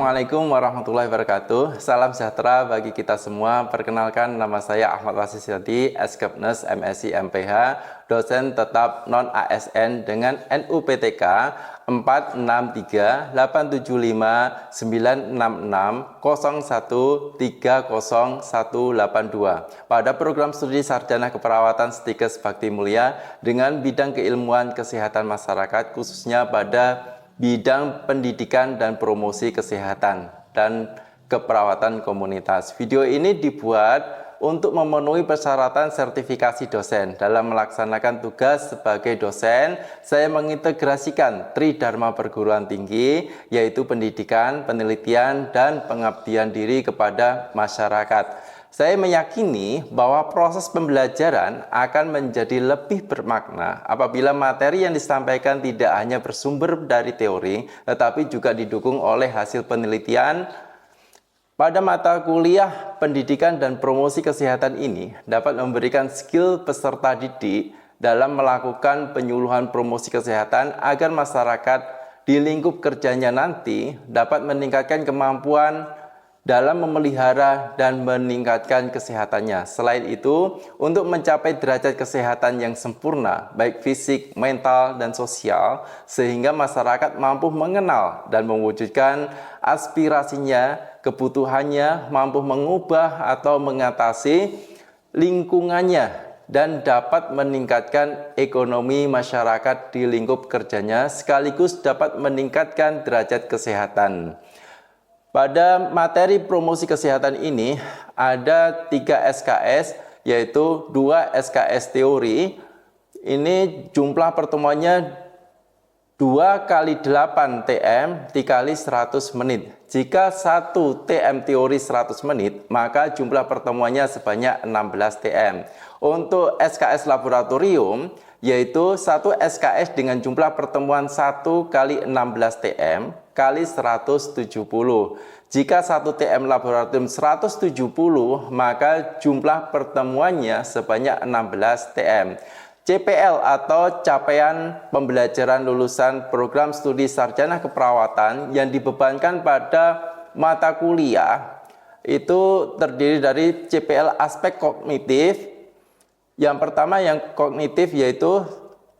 Assalamualaikum warahmatullahi wabarakatuh. Salam sejahtera bagi kita semua. Perkenalkan, nama saya Ahmad Wasisyadi, Eskepnes MSc MPH, dosen tetap non-ASN dengan NUPTK 46389660130182 pada program studi sarjana keperawatan Stikes Bakti Mulia dengan bidang keilmuan kesehatan masyarakat, khususnya pada bidang pendidikan dan promosi kesehatan dan keperawatan komunitas. Video ini dibuat untuk memenuhi persyaratan sertifikasi dosen. Dalam melaksanakan tugas sebagai dosen, saya mengintegrasikan Tridharma perguruan tinggi, yaitu pendidikan, penelitian, dan pengabdian diri kepada masyarakat. Saya meyakini bahwa proses pembelajaran akan menjadi lebih bermakna apabila materi yang disampaikan tidak hanya bersumber dari teori, tetapi juga didukung oleh hasil penelitian. Pada mata kuliah pendidikan dan promosi kesehatan ini dapat memberikan skill peserta didik dalam melakukan penyuluhan promosi kesehatan agar masyarakat di lingkup kerjanya nanti dapat meningkatkan kemampuan dalam memelihara dan meningkatkan kesehatannya. Selain itu, untuk mencapai derajat kesehatan yang sempurna, baik fisik, mental, dan sosial, sehingga masyarakat mampu mengenal dan mewujudkan aspirasinya, kebutuhannya, mampu mengubah atau mengatasi lingkungannya, dan dapat meningkatkan ekonomi masyarakat di lingkup kerjanya, sekaligus dapat meningkatkan derajat kesehatan. Pada materi promosi kesehatan ini ada 3 SKS, yaitu 2 SKS teori. Ini jumlah pertemuannya 2 kali 8 TM dikali 100 menit. Jika 1 TM teori 100 menit, maka jumlah pertemuannya sebanyak 16 TM. Untuk SKS laboratorium, yaitu 1 SKS dengan jumlah pertemuan 1 kali 16 TM kali 170. Jika 1 TM laboratorium 170, maka jumlah pertemuannya sebanyak 16 TM. CPL atau capaian pembelajaran lulusan program studi sarjana keperawatan yang dibebankan pada mata kuliah itu terdiri dari CPL aspek kognitif. Yang pertama yang kognitif yaitu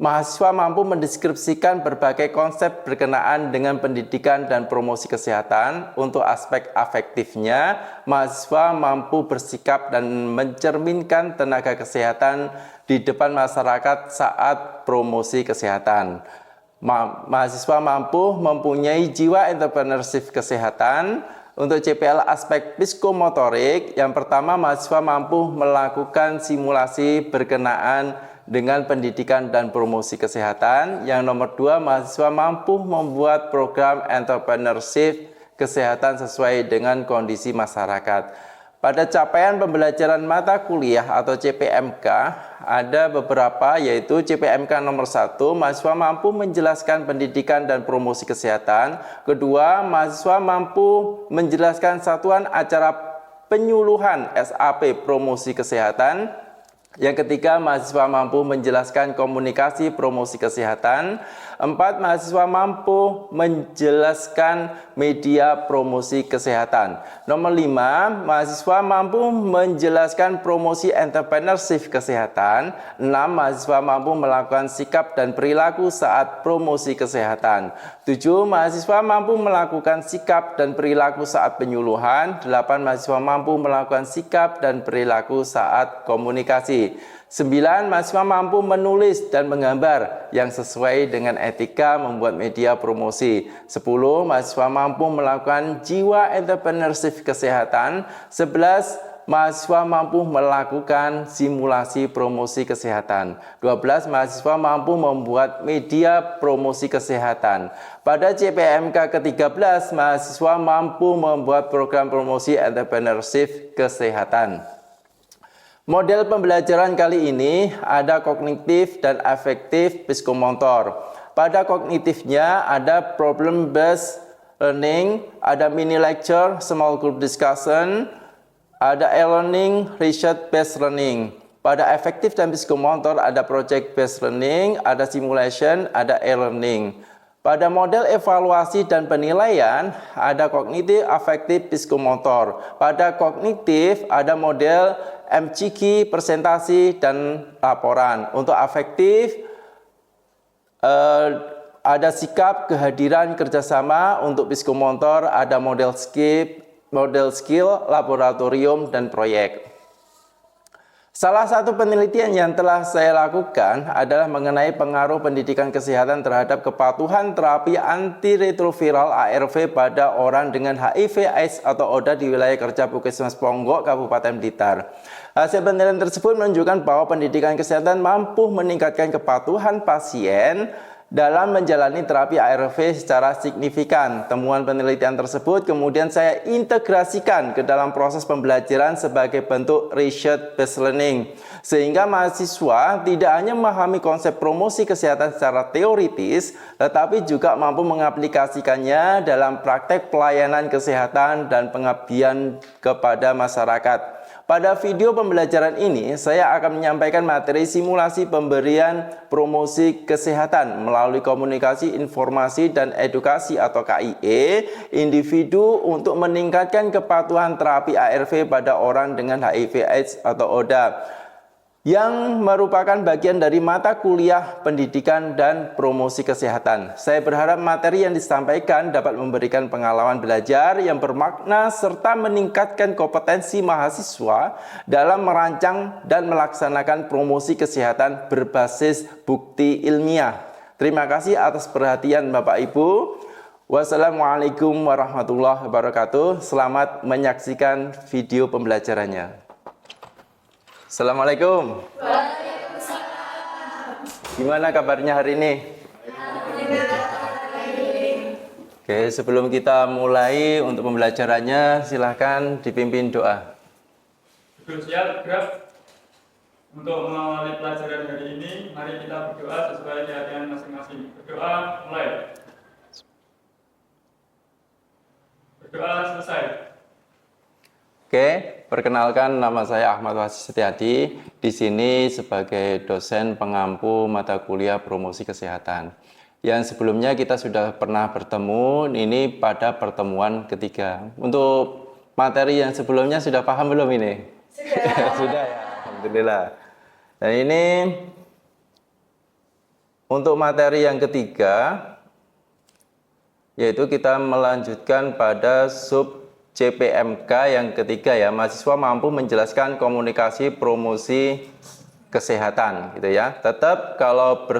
mahasiswa mampu mendeskripsikan berbagai konsep berkenaan dengan pendidikan dan promosi kesehatan. Untuk aspek afektifnya, mahasiswa mampu bersikap dan mencerminkan tenaga kesehatan di depan masyarakat saat promosi kesehatan. Mahasiswa mampu mempunyai jiwa entrepreneurship kesehatan. Untuk CPL aspek psikomotorik, yang pertama mahasiswa mampu melakukan simulasi berkenaan dengan pendidikan dan promosi kesehatan. Yang nomor 2, mahasiswa mampu membuat program entrepreneurship kesehatan sesuai dengan kondisi masyarakat. Pada capaian pembelajaran mata kuliah atau CPMK ada beberapa, yaitu CPMK nomor 1, mahasiswa mampu menjelaskan pendidikan dan promosi kesehatan. Kedua, mahasiswa mampu menjelaskan satuan acara penyuluhan SAP promosi kesehatan. Yang ketiga, mahasiswa mampu menjelaskan komunikasi promosi kesehatan. 4, mahasiswa mampu menjelaskan media promosi kesehatan. Nomor 5, mahasiswa mampu menjelaskan promosi entrepreneurship kesehatan. 6, mahasiswa mampu melakukan sikap dan perilaku saat promosi kesehatan. 7, mahasiswa mampu melakukan sikap dan perilaku saat penyuluhan. 8, mahasiswa mampu melakukan sikap dan perilaku saat komunikasi. 9, mahasiswa mampu menulis dan menggambar yang sesuai dengan etika membuat media promosi. 10, mahasiswa mampu melakukan jiwa entrepreneurship kesehatan. 11, mahasiswa mampu melakukan simulasi promosi kesehatan. 12, mahasiswa mampu membuat media promosi kesehatan. Pada CPMK ke-13, mahasiswa mampu membuat program promosi entrepreneurship kesehatan. Model pembelajaran kali ini ada kognitif dan afektif psikomotor. Pada kognitifnya ada problem based learning, ada mini lecture, small group discussion, ada e-learning, research based learning. Pada afektif dan psikomotor ada project based learning, ada simulation, ada e-learning. Pada model evaluasi dan penilaian, ada kognitif, afektif, psikomotor. Pada kognitif, ada model MCQ, presentasi, dan laporan. Untuk afektif, ada sikap, kehadiran, kerjasama. Untuk psikomotor, ada model skill, laboratorium, dan proyek. Salah satu penelitian yang telah saya lakukan adalah mengenai pengaruh pendidikan kesehatan terhadap kepatuhan terapi antiretroviral ARV pada orang dengan HIV/AIDS atau ODA di wilayah kerja Puskesmas Ponggok, Kabupaten Blitar. Hasil penelitian tersebut menunjukkan bahwa pendidikan kesehatan mampu meningkatkan kepatuhan pasien dalam menjalani terapi ARV secara signifikan. Temuan penelitian tersebut kemudian saya integrasikan ke dalam proses pembelajaran sebagai bentuk research-based learning, sehingga mahasiswa tidak hanya memahami konsep promosi kesehatan secara teoritis, tetapi juga mampu mengaplikasikannya dalam praktek pelayanan kesehatan dan pengabdian kepada masyarakat. Pada video pembelajaran ini, saya akan menyampaikan materi simulasi pemberian promosi kesehatan melalui komunikasi, informasi, dan edukasi atau KIE individu untuk meningkatkan kepatuhan terapi ARV pada orang dengan HIV/AIDS atau ODA, yang merupakan bagian dari mata kuliah pendidikan dan promosi kesehatan. Saya berharap materi yang disampaikan dapat memberikan pengalaman belajar yang bermakna serta meningkatkan kompetensi mahasiswa dalam merancang dan melaksanakan promosi kesehatan berbasis bukti ilmiah. Terima kasih atas perhatian Bapak Ibu. Wassalamualaikum warahmatullahi wabarakatuh. Selamat menyaksikan video pembelajarannya. Assalamualaikum. Waalaikumsalam. Gimana kabarnya hari ini? Oke, sebelum kita mulai untuk pembelajarannya, silahkan dipimpin doa. Siap, gerak. Untuk mengawali pelajaran hari ini, mari kita berdoa sesuai keadaan masing-masing. Berdoa mulai. Berdoa selesai. Oke, perkenalkan nama saya Ahmad Wasis Setiadi. Di sini sebagai dosen pengampu mata kuliah promosi kesehatan. Yang sebelumnya kita sudah pernah bertemu, ini pada pertemuan ketiga. Untuk materi yang sebelumnya sudah paham belum ini? Sudah. Sudah ya, alhamdulillah. Dan ini untuk materi yang ketiga, yaitu kita melanjutkan pada sub CPMK yang ketiga ya, mahasiswa mampu menjelaskan komunikasi promosi kesehatan gitu ya. Tetap kalau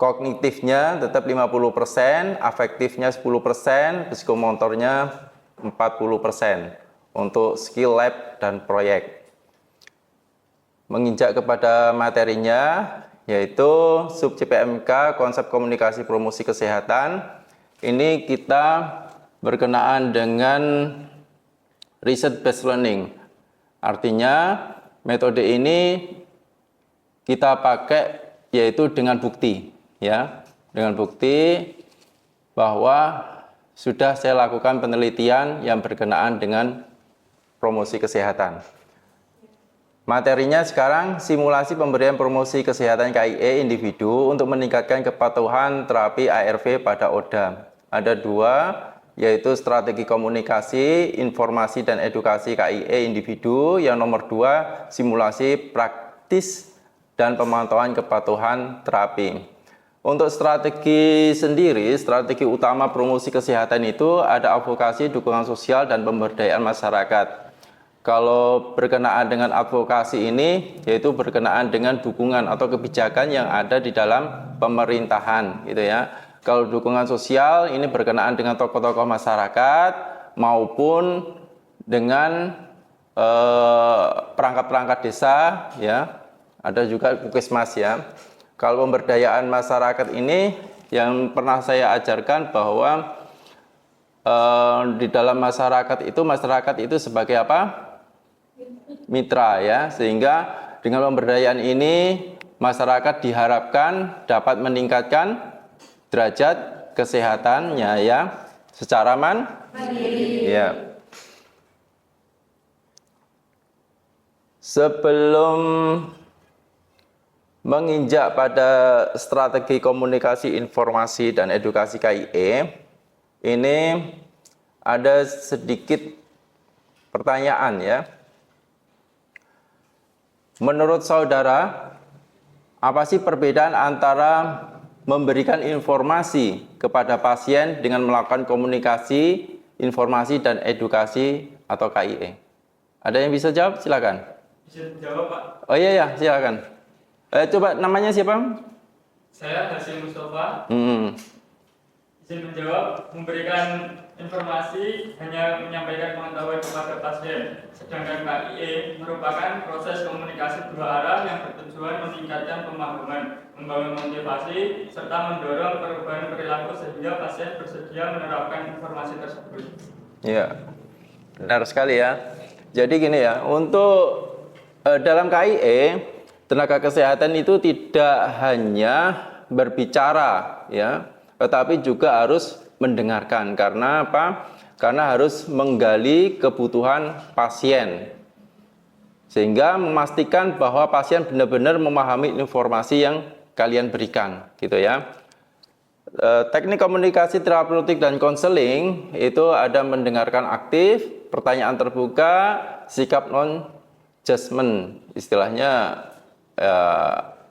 kognitifnya tetap 50%, afektifnya 10%, psikomotornya 40% untuk skill lab dan proyek. Menginjak kepada materinya, yaitu sub CPMK konsep komunikasi promosi kesehatan. Ini kita berkenaan dengan research based learning. Artinya metode ini kita pakai yaitu dengan bukti ya, dengan bukti bahwa sudah saya lakukan penelitian yang berkenaan dengan promosi kesehatan. Materinya sekarang simulasi pemberian promosi kesehatan KIE individu untuk meningkatkan kepatuhan terapi ARV pada ODA. Ada dua, yaitu strategi komunikasi, informasi, dan edukasi KIE individu. Yang nomor 2, simulasi praktis dan pemantauan kepatuhan terapi. Untuk strategi sendiri, strategi utama promosi kesehatan itu ada advokasi, dukungan sosial, dan pemberdayaan masyarakat. Kalau berkenaan dengan advokasi ini, yaitu berkenaan dengan dukungan atau kebijakan yang ada di dalam pemerintahan, gitu ya. Kalau dukungan sosial ini berkenaan dengan tokoh-tokoh masyarakat maupun dengan perangkat-perangkat desa ya. Ada juga puskesmas ya. Kalau pemberdayaan masyarakat ini yang pernah saya ajarkan bahwa di dalam masyarakat itu sebagai apa? Mitra ya. Sehingga dengan pemberdayaan ini masyarakat diharapkan dapat meningkatkan derajat kesehatannya ya secara mandiri. Ya. Sebelum menginjak pada strategi komunikasi informasi dan edukasi KIE, ini ada sedikit pertanyaan ya. Menurut saudara, apa sih perbedaan antara memberikan informasi kepada pasien dengan melakukan komunikasi, informasi, dan edukasi atau KIE? Ada yang bisa jawab? Silakan. Bisa jawab, Pak. Oh iya, silakan. Coba namanya siapa? Saya Hasim Mustafa. Izin menjawab, memberikan informasi hanya menyampaikan pengetahuan kepada pasien. Sedangkan KIE merupakan proses komunikasi dua arah yang bertujuan meningkatkan pemahaman, membangun motivasi, serta mendorong perubahan perilaku sehingga pasien bersedia menerapkan informasi tersebut. Iya, benar sekali ya. Jadi gini ya, untuk dalam KIE, tenaga kesehatan itu tidak hanya berbicara ya, tetapi juga harus mendengarkan. Karena apa? Karena harus menggali kebutuhan pasien, sehingga memastikan bahwa pasien benar-benar memahami informasi yang kalian berikan, gitu ya. Teknik komunikasi terapeutik dan konseling itu ada mendengarkan aktif, pertanyaan terbuka, sikap non judgment, istilahnya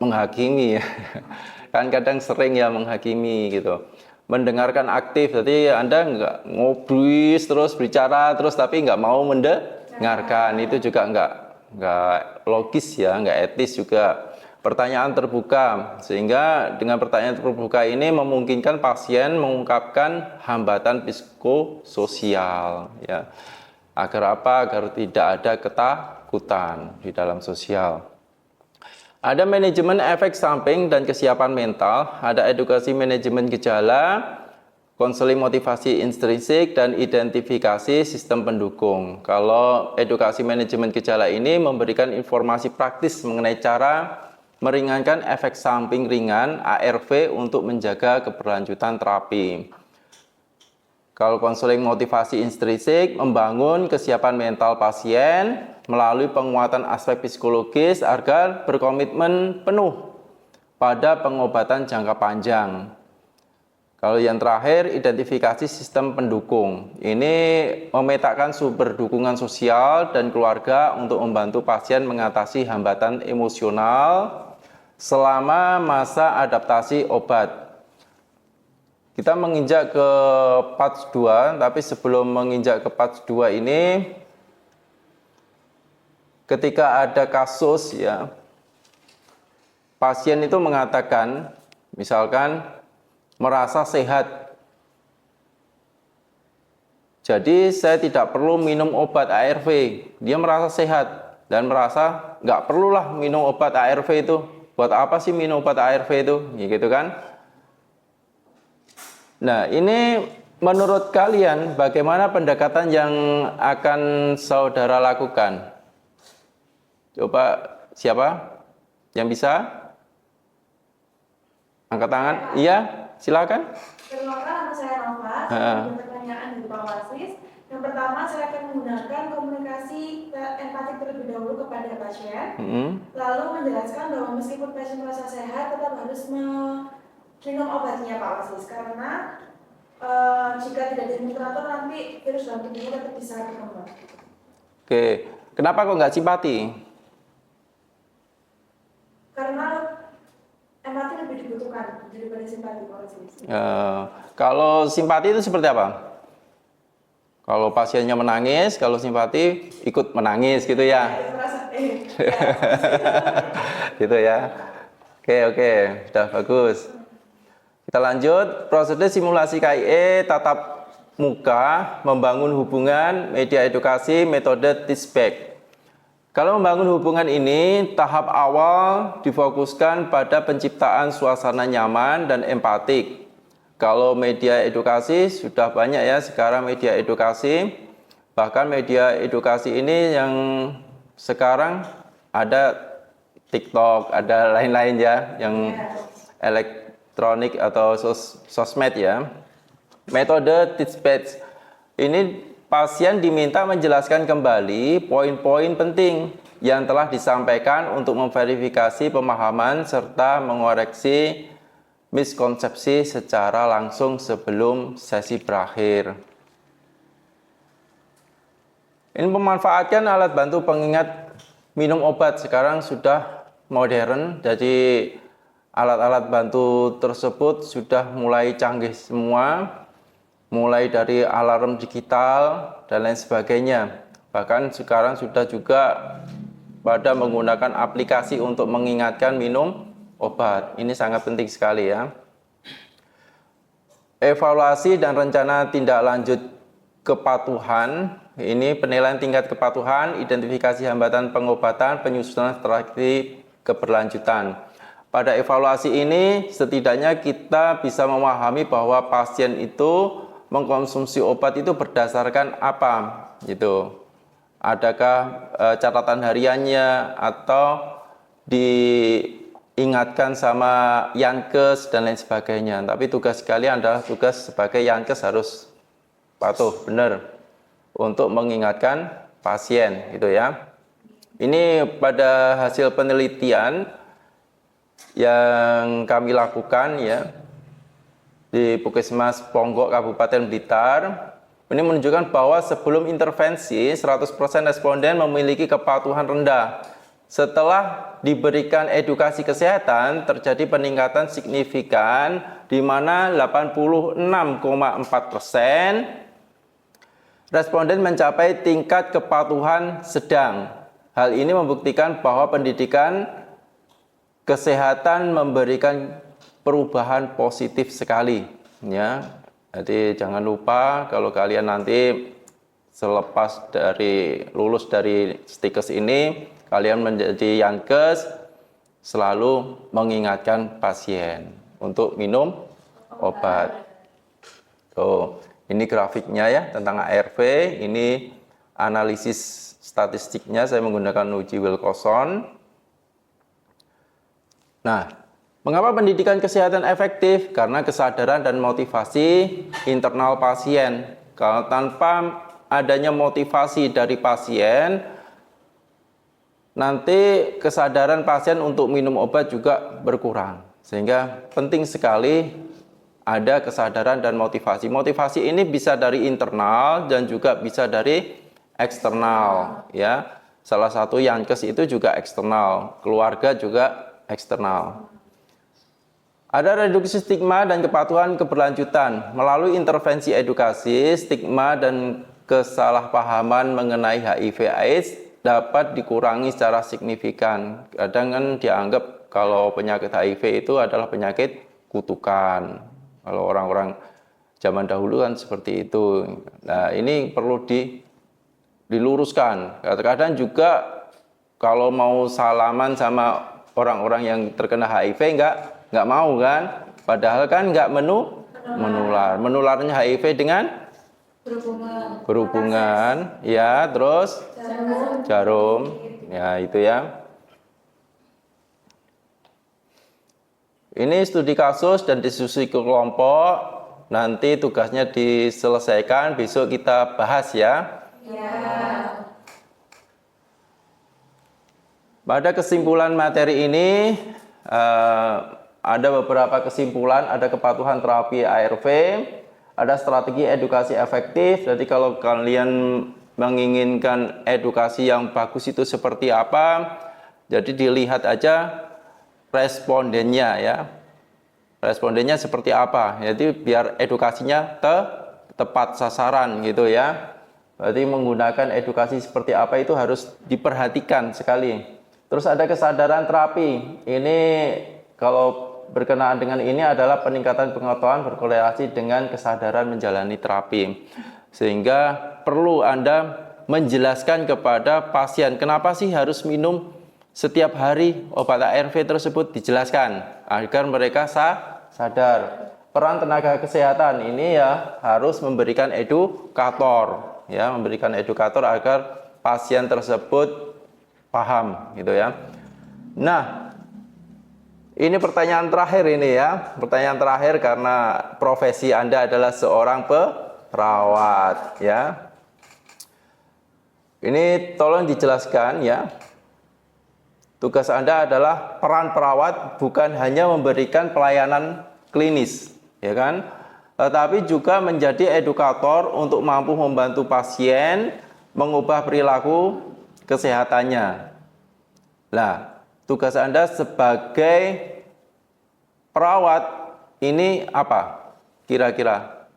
menghakimi ya. Kan kadang sering ya menghakimi gitu. Mendengarkan aktif, jadi Anda nggak ngobris terus bicara terus tapi nggak mau mendengarkan, itu juga nggak logis ya, nggak etis juga. Pertanyaan terbuka, sehingga dengan pertanyaan terbuka ini memungkinkan pasien mengungkapkan hambatan psikososial ya. Agar apa? Agar tidak ada ketakutan di dalam sosial. Ada manajemen efek samping dan kesiapan mental, ada edukasi manajemen gejala, konseling motivasi intrinsik, dan identifikasi sistem pendukung. Kalau edukasi manajemen gejala ini memberikan informasi praktis mengenai cara meringankan efek samping ringan ARV untuk menjaga keberlanjutan terapi. Kalau konseling motivasi intrinsik membangun kesiapan mental pasien melalui penguatan aspek psikologis agar berkomitmen penuh pada pengobatan jangka panjang. Kalau yang terakhir, identifikasi sistem pendukung. Ini memetakan sumber dukungan sosial dan keluarga untuk membantu pasien mengatasi hambatan emosional selama masa adaptasi obat. Kita menginjak ke part 2, tapi sebelum menginjak ke part 2 ini, ketika ada kasus ya, pasien itu mengatakan, misalkan merasa sehat, jadi saya tidak perlu minum obat ARV. Dia merasa sehat dan merasa nggak perlulah minum obat ARV itu. Buat apa sih minum obat ARV itu? Ya gitu kan? Nah, ini menurut kalian bagaimana pendekatan yang akan saudara lakukan? Coba siapa yang bisa? Angkat tangan. Iya, silakan. Perkenalkan, nama saya Nova. Saya punya pertanyaan dari Pak Wasis. Yang pertama, saya akan menggunakan komunikasi empatik terlebih dahulu kepada pasien. Lalu menjelaskan bahwa meskipun pasien merasa sehat, tetap harus minum obatnya Pak Wasis. Karena jika tidak diminum teratur, nanti virus dalam tubuhnya tetap bisa berkembang. Oke, kenapa kok nggak simpati? Karena empati lebih dibutuhkan daripada simpati Pak Wasis. Kalau simpati itu seperti apa? Kalau pasiennya menangis, kalau simpati ikut menangis gitu ya? Gitu ya. Oke, sudah bagus. Kita lanjut, prosedur simulasi KIE tatap muka, membangun hubungan, media edukasi, metode teachback. Kalau membangun hubungan ini, tahap awal difokuskan pada penciptaan suasana nyaman dan empatik. Kalau media edukasi sudah banyak ya sekarang media edukasi. Bahkan media edukasi ini yang sekarang ada TikTok, ada lain-lain ya, yang elektronik atau sosmed ya. Metode teachback ini pasien diminta menjelaskan kembali poin-poin penting yang telah disampaikan untuk memverifikasi pemahaman serta mengoreksi miskonsepsi secara langsung sebelum sesi berakhir. Ini memanfaatkan alat bantu pengingat minum obat. Sekarang sudah modern, jadi alat-alat bantu tersebut sudah mulai canggih semua, mulai dari alarm digital dan lain sebagainya. Bahkan sekarang sudah juga pada menggunakan aplikasi untuk mengingatkan minum obat. Ini sangat penting sekali ya. Evaluasi dan rencana tindak lanjut kepatuhan. Ini penilaian tingkat kepatuhan, identifikasi hambatan pengobatan, penyusunan strategi keberlanjutan. Pada evaluasi ini setidaknya kita bisa memahami bahwa pasien itu mengkonsumsi obat itu berdasarkan apa gitu. Adakah catatan hariannya atau diingatkan sama Yankes dan lain sebagainya. Tapi tugas kalian adalah tugas sebagai Yankes harus patuh benar untuk mengingatkan pasien gitu ya. Ini pada hasil penelitian yang kami lakukan ya di Puskesmas Ponggok Kabupaten Blitar. Ini menunjukkan bahwa sebelum intervensi 100% responden memiliki kepatuhan rendah. Setelah diberikan edukasi kesehatan terjadi peningkatan signifikan di mana 86,4% responden mencapai tingkat kepatuhan sedang. Hal ini membuktikan bahwa pendidikan kesehatan memberikan perubahan positif sekali. Ya, jadi jangan lupa kalau kalian nanti selepas dari lulus dari stikes ini, kalian menjadi Yankes selalu mengingatkan pasien untuk minum obat. Tuh. Ini grafiknya ya tentang ARV, ini analisis statistiknya saya menggunakan uji Wilcoxon. Nah, mengapa pendidikan kesehatan efektif? Karena kesadaran dan motivasi internal pasien. Kalau tanpa adanya motivasi dari pasien, nanti kesadaran pasien untuk minum obat juga berkurang. Sehingga penting sekali ada kesadaran dan motivasi. Motivasi ini bisa dari internal dan juga bisa dari eksternal ya. Salah satu Yankes itu juga eksternal, keluarga juga eksternal. Ada reduksi stigma dan kepatuhan keberlanjutan. Melalui intervensi edukasi, stigma dan kesalahpahaman mengenai HIV/AIDS dapat dikurangi secara signifikan. Kadang kan dianggap kalau penyakit HIV itu adalah penyakit kutukan. Kalau orang-orang zaman dahulu kan seperti itu. Nah, ini perlu diluruskan. Kadang-kadang juga kalau mau salaman sama orang-orang yang terkena HIV nggak mau kan. Padahal kan nggak menular. Menularnya HIV dengan berhubungan. Ya, terus jarum. Ya, itu ya. Ini studi kasus dan diskusi kelompok, nanti tugasnya diselesaikan, besok kita bahas ya. Ya. Pada kesimpulan materi ini, ada beberapa kesimpulan, ada kepatuhan terapi ARV, ada strategi edukasi efektif. Jadi kalau kalian menginginkan edukasi yang bagus itu seperti apa, jadi dilihat aja respondennya ya. Respondennya seperti apa? Jadi biar edukasinya tepat sasaran gitu ya. Berarti menggunakan edukasi seperti apa itu harus diperhatikan sekali. Terus ada kesadaran terapi. Ini kalau berkenaan dengan ini adalah peningkatan pengetahuan berkorelasi dengan kesadaran menjalani terapi. Sehingga perlu Anda menjelaskan kepada pasien kenapa sih harus minum setiap hari obat ARV tersebut, dijelaskan agar mereka sadar. Peran tenaga kesehatan ini ya harus memberikan edukator ya, memberikan edukator agar pasien tersebut paham gitu ya. Nah, ini pertanyaan terakhir ini ya. Pertanyaan terakhir karena profesi Anda adalah seorang perawat ya. Ini tolong dijelaskan ya. tugas Anda adalah peran perawat bukan hanya memberikan pelayanan klinis, ya kan? Tetapi juga menjadi edukator untuk mampu membantu pasien mengubah perilaku kesehatannya. Nah, tugas Anda sebagai perawat ini apa? Kira-kira?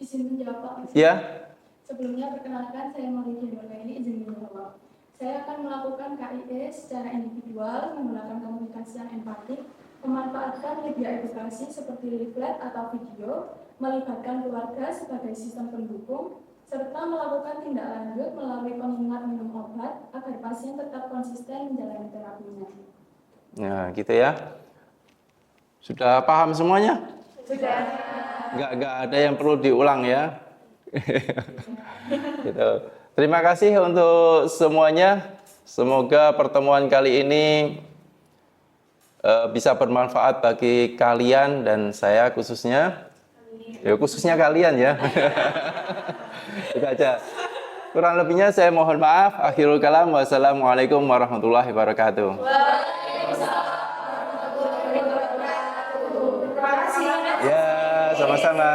Izin menjawab Pak. Ya? Sebelumnya perkenalkan saya Maulidi ini izin menjawab. Saya akan melakukan KIE secara individual menggunakan komunikasi yang empatik, memanfaatkan media edukasi seperti leaflet atau video, melibatkan keluarga sebagai sistem pendukung, serta melakukan tindak lanjut melalui pengingat minum obat agar pasien tetap konsisten menjalani terapinya. Nah, gitu ya. Sudah paham semuanya? Sudah. Nggak ada yang perlu diulang ya. Gitu. Terima kasih untuk semuanya. Semoga pertemuan kali ini bisa bermanfaat bagi kalian dan saya khususnya. Ya, khususnya kalian ya. Itu aja. Kurang lebihnya saya mohon maaf. Akhirul kalam. Wassalamualaikum warahmatullahi wabarakatuh. Terima kasih. Ya, sama-sama.